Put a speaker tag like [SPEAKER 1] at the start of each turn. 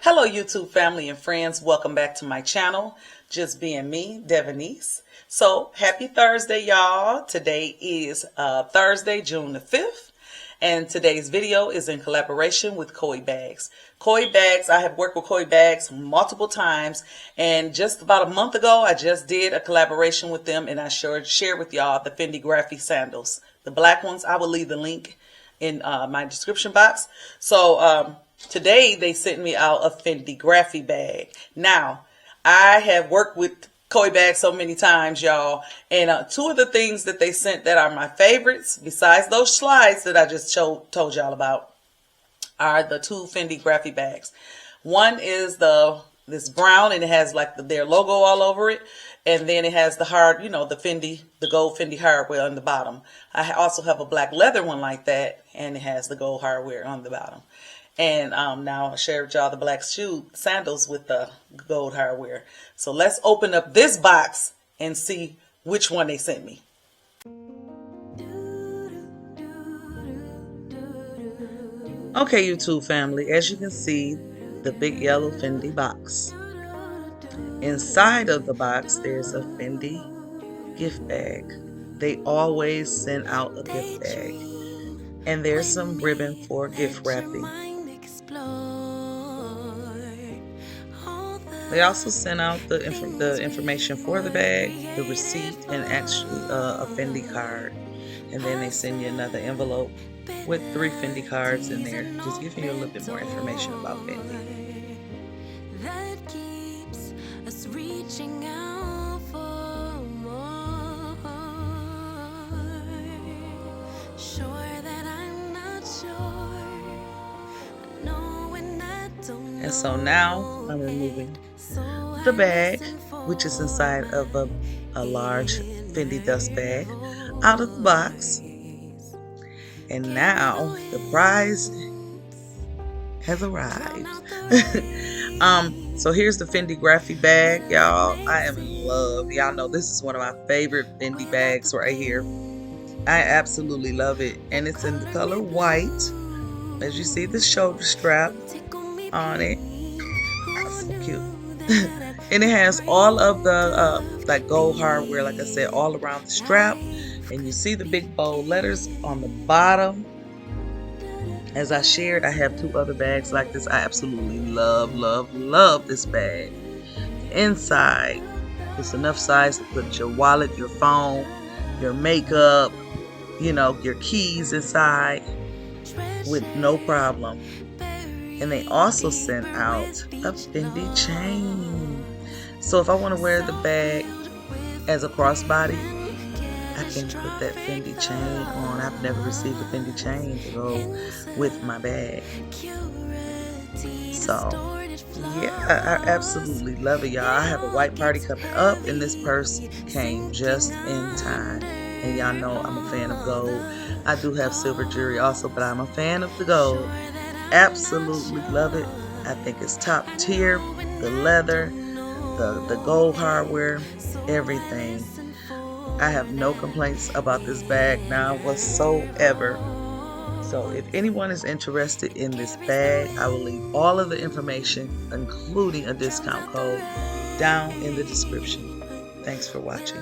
[SPEAKER 1] Hello YouTube family and friends, welcome back to my channel, Just Being Me, Devonice. So happy Thursday y'all. Today is Thursday, June the 5th, and today's video is in collaboration with Coeebags. Coeebags, I have worked with Coeebags multiple times, and just about a month ago I just did a collaboration with them, and I shared with y'all the Fendi Graphy sandals. The black ones, I will leave the link in my description box. So today they sent me out a Fendi Graphy bag. Now, I have worked with Coeebags so many times, y'all, and two of the things that they sent that are my favorites, besides those slides that I just told y'all about, are the two Fendi Graphy bags. One is this brown, and it has like their logo all over it, and then it has the hard, the gold Fendi hardware on the bottom. I also have a black leather one like that, and it has the gold hardware on the bottom. And now I'll share with y'all the black sandals with the gold hardware. So let's open up this box and see which one they sent me. Okay, YouTube family, as you can see, the big yellow Fendi box. Inside of the box, there's a Fendi gift bag. They always send out a gift bag. And there's some ribbon for gift wrapping. They also sent out the information for the bag, the receipt, and actually a Fendi card. And then they send you another envelope with 3 Fendi cards in there, just giving you a little bit more information about Fendi. That keeps us reaching out for more. Sure that I'm not sure. Knowing I don't know. And so now I'm removing the bag, which is inside of a large Fendi dust bag, out of the box. And now the prize has arrived. So here's the Fendi Graphy bag, y'all. I am in love. Y'all know this is one of my favorite Fendi bags right here. I absolutely love it. And it's in the color white. As you see, the shoulder strap on it. That's so cute. And it has all of the like gold hardware, like I said, all around the strap. And you see the big bold letters on the bottom. As I shared, I have 2 other bags like this. I absolutely love, love, love this bag. Inside, it's enough size to put your wallet, your phone, your makeup, your keys inside with no problem. And they also sent out a Fendi chain. So if I want to wear the bag as a crossbody, I can put that Fendi chain on. I've never received a Fendi chain to go with my bag. So, yeah, I absolutely love it, y'all. I have a white party coming up, and this purse came just in time. And y'all know I'm a fan of gold. I do have silver jewelry also, but I'm a fan of the gold. Absolutely love it. I think it's top tier. The leather, the gold hardware, everything. I have no complaints about this bag now whatsoever. So if anyone is interested in this bag, I will leave all of the information, including a discount code, down in the description. Thanks for watching.